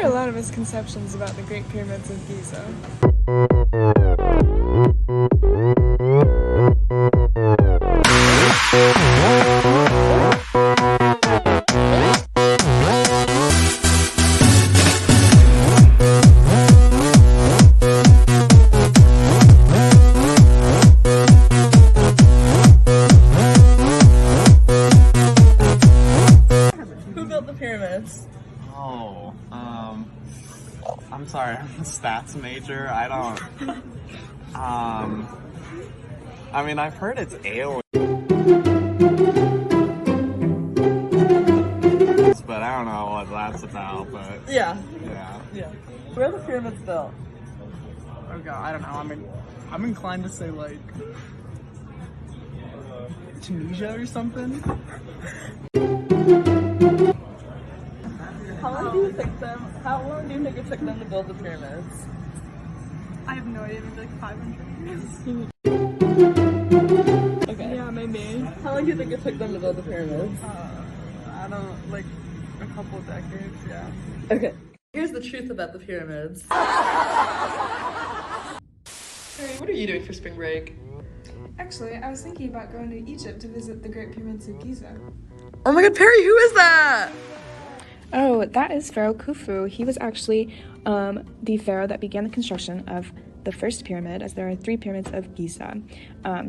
are a lot of misconceptions about the Great Pyramids of Giza. Who built the pyramids? Oh, I'm sorry, I'm a stats major. I don't, I mean, I've heard it's aliens, but I don't know what that's about, but Yeah. yeah. Where are the pyramids built? Oh god, I don't know. I'm inclined to say like Tunisia or something. How long do you think it took them to build the pyramids? I have no idea. Maybe like 500 years. Okay. Yeah, maybe. How long do you think it took them to build the pyramids? I don't like a couple of decades. Yeah. Okay. Here's the truth about the pyramids. Harry, what are you doing for spring break? Actually, I was thinking about going to Egypt to visit the Great Pyramids of Giza. Oh my god, Perry, who is that? Oh, that is Pharaoh Khufu. He was actually the pharaoh that began the construction of the first pyramid, as there are 3 pyramids of Giza.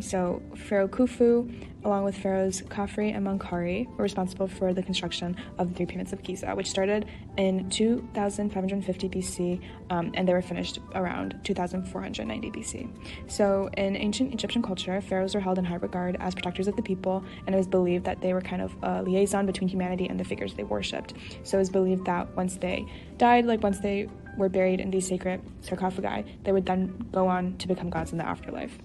So Pharaoh Khufu, along with pharaohs Khafre and Menkaure, were responsible for the construction of the 3 pyramids of Giza, which started in 2550 BC, and they were finished around 2490 BC. So in ancient Egyptian culture, pharaohs were held in high regard as protectors of the people, and it was believed that they were kind of a liaison between humanity and the figures they worshipped. So it was believed that once they died, like once they were buried in these sacred sarcophagi, they would then go on to become gods in the afterlife.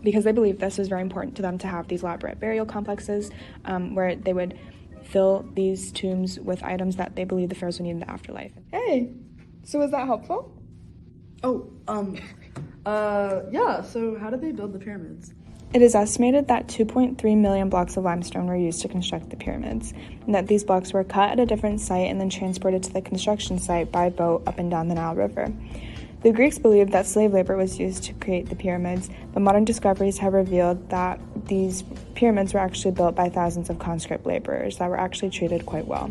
Because they believed this was very important to them to have these elaborate burial complexes where they would fill these tombs with items that they believed the pharaohs would need in the afterlife. Hey, so was that helpful? Oh, yeah, so how did they build the pyramids? It is estimated that 2.3 million blocks of limestone were used to construct the pyramids, and that these blocks were cut at a different site and then transported to the construction site by boat up and down the Nile River. The Greeks believed that slave labor was used to create the pyramids, but modern discoveries have revealed that these pyramids were actually built by thousands of conscript laborers that were actually treated quite well.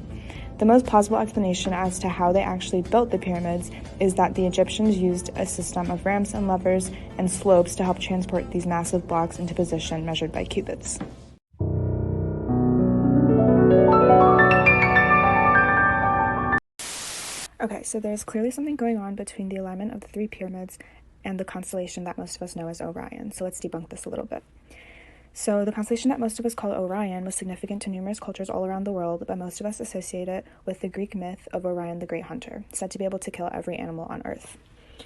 The most plausible explanation as to how they actually built the pyramids is that the Egyptians used a system of ramps and levers and slopes to help transport these massive blocks into position measured by cubits. Okay, so there's clearly something going on between the alignment of the 3 pyramids and the constellation that most of us know as Orion, so let's debunk this a little bit. So the constellation that most of us call Orion was significant to numerous cultures all around the world, but most of us associate it with the Greek myth of Orion the Great Hunter, said to be able to kill every animal on Earth.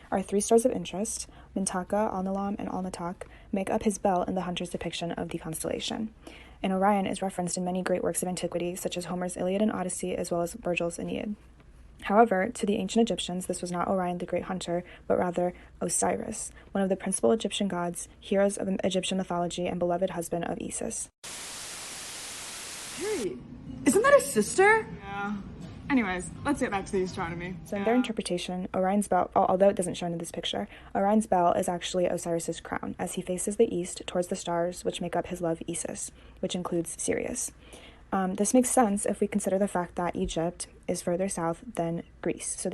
Our 3 stars of interest, Mintaka, Alnilam, and Alnitak, make up his belt in the hunter's depiction of the constellation. And Orion is referenced in many great works of antiquity, such as Homer's Iliad and Odyssey, as well as Virgil's Aeneid. However, to the ancient Egyptians, this was not Orion the Great Hunter, but rather Osiris, one of the principal Egyptian gods, heroes of Egyptian mythology, and beloved husband of Isis. Harry, isn't that his sister? Yeah. Anyways, let's get back to the astronomy. So in their interpretation, Orion's belt, although it doesn't show in this picture, Orion's belt is actually Osiris's crown, as he faces the east towards the stars, which make up his love Isis, which includes Sirius. This makes sense if we consider the fact that Egypt is further south than Greece. So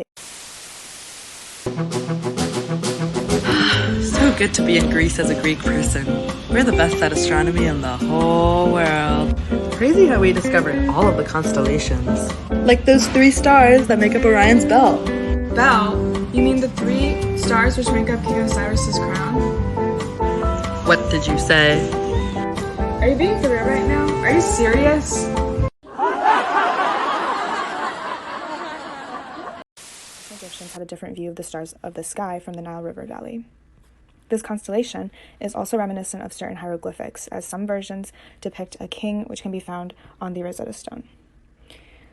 good to be in Greece as a Greek person. We're the best at astronomy in the whole world. Crazy how we discovered all of the constellations. Like those 3 stars that make up Orion's belt. Belt? You mean the 3 stars which make up King Osiris's crown? What did you say? Are you being for real right now? Are you serious? Egyptians had a different view of the stars of the sky from the Nile River Valley. This constellation is also reminiscent of certain hieroglyphics, as some versions depict a king, which can be found on the Rosetta Stone.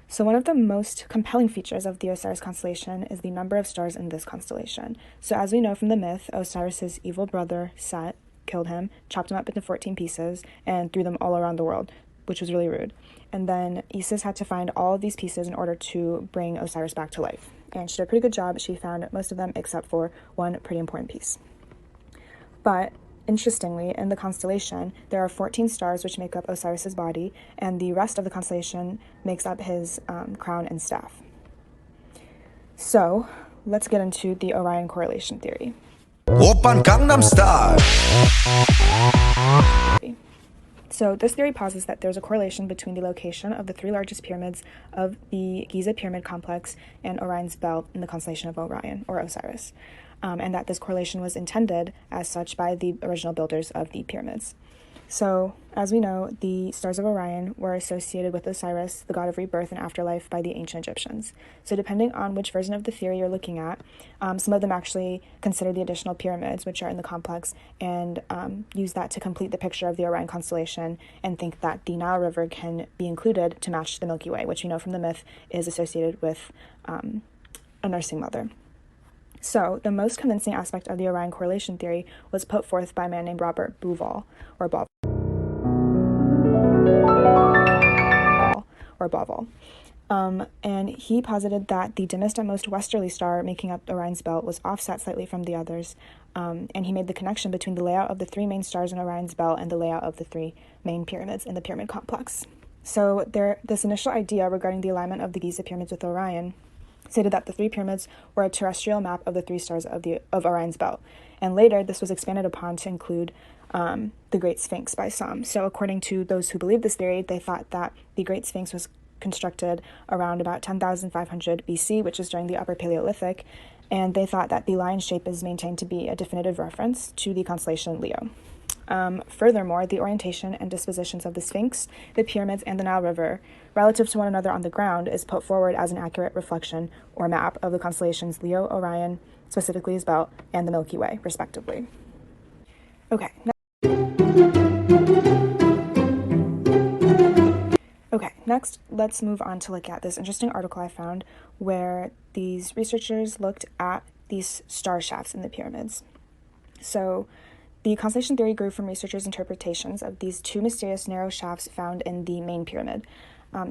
So one of the most compelling features of the Osiris constellation is the number of stars in this constellation. So as we know from the myth, Osiris's evil brother, Set, killed him, chopped him up into 14 pieces, and threw them all around the world, which was really rude. And then Isis had to find all of these pieces in order to bring Osiris back to life. and she did a pretty good job. She found most of them except for one pretty important piece. But interestingly, in the constellation, there are 14 stars which make up Osiris's body, and the rest of the constellation makes up his crown and staff. So let's get into the Orion correlation theory. Oppan Gangnam Style. So this theory posits that there's a correlation between the location of the three largest pyramids of the Giza pyramid complex and Orion's belt in the constellation of Orion, or Osiris, and that this correlation was intended as such by the original builders of the pyramids. So, as we know, the stars of Orion were associated with Osiris, the god of rebirth and afterlife, by the ancient Egyptians. So depending on which version of the theory you're looking at, some of them actually consider the additional pyramids, which are in the complex, and use that to complete the picture of the Orion constellation, and think that the Nile River can be included to match the Milky Way, which we know from the myth is associated with a nursing mother. So, the most convincing aspect of the Orion correlation theory was put forth by a man named Robert Bauval, or Bauval. And he posited that the dimmest and most westerly star making up Orion's belt was offset slightly from the others, and he made the connection between the layout of the three main stars in Orion's belt and the layout of the three main pyramids in the pyramid complex. So, this initial idea regarding the alignment of the Giza pyramids with Orion stated that the three pyramids were a terrestrial map of the three stars of Orion's belt, and later this was expanded upon to include the Great Sphinx by some. So according to those who believe this theory, they thought that the Great Sphinx was constructed around about 10,500 BC, which is during the Upper Paleolithic, and they thought that the lion shape is maintained to be a definitive reference to the constellation Leo. Furthermore, the orientation and dispositions of the Sphinx, the pyramids, and the Nile River, relative to one another on the ground, is put forward as an accurate reflection or map of the constellations Leo, Orion, specifically his belt, and the Milky Way, respectively. Okay, next let's move on to look at this interesting article I found where these researchers looked at these star shafts in the pyramids. So, the constellation theory grew from researchers' interpretations of these two mysterious narrow shafts found in the main pyramid.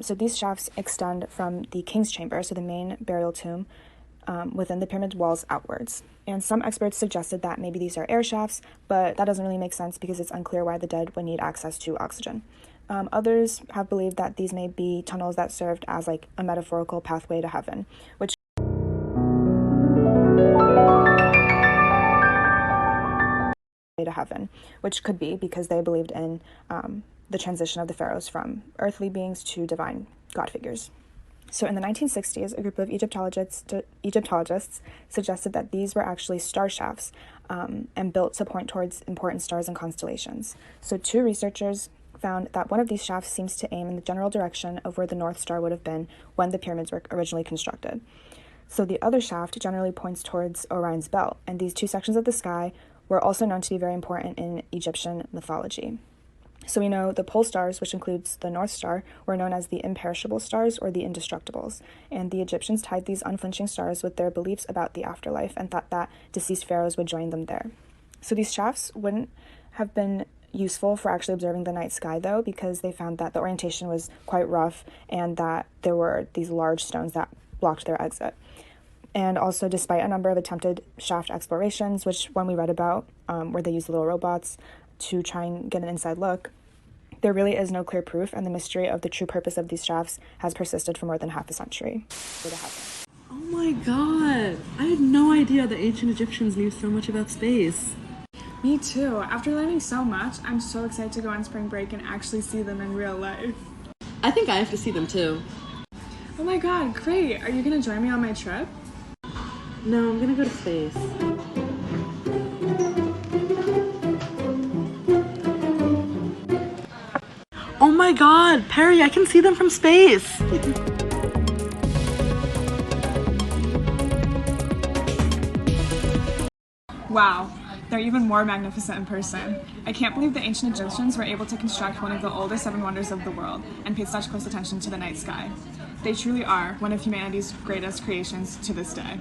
So these shafts extend from the king's chamber, so the main burial tomb, within the pyramid's walls outwards. And some experts suggested that maybe these are air shafts, but that doesn't really make sense because it's unclear why the dead would need access to oxygen. Others have believed that these may be tunnels that served as like a metaphorical pathway to heaven, which could be because they believed in the transition of the pharaohs from earthly beings to divine god figures. So in the 1960s, a group of Egyptologists suggested that these were actually star shafts and built to point towards important stars and constellations. So two researchers found that one of these shafts seems to aim in the general direction of where the North Star would have been when the pyramids were originally constructed. So the other shaft generally points towards Orion's belt, and these two sections of the sky were also known to be very important in Egyptian mythology. So we know the pole stars, which includes the North Star, were known as the imperishable stars or the indestructibles, and the Egyptians tied these unflinching stars with their beliefs about the afterlife and thought that deceased pharaohs would join them there. So these shafts wouldn't have been useful for actually observing the night sky, though, because they found that the orientation was quite rough and that there were these large stones that blocked their exit. And also, despite a number of attempted shaft explorations, which one we read about, where they used little robots to try and get an inside look, there really is no clear proof, and the mystery of the true purpose of these shafts has persisted for more than half a century. Oh my god! I had no idea the ancient Egyptians knew so much about space. Me too. After learning so much, I'm so excited to go on spring break and actually see them in real life. I think I have to see them too. Oh my god, great! Are you gonna join me on my trip? No, I'm gonna go to space. Oh my god, Perry, I can see them from space! Wow, they're even more magnificent in person. I can't believe the ancient Egyptians were able to construct one of the oldest 7 wonders of the world and paid such close attention to the night sky. They truly are one of humanity's greatest creations to this day.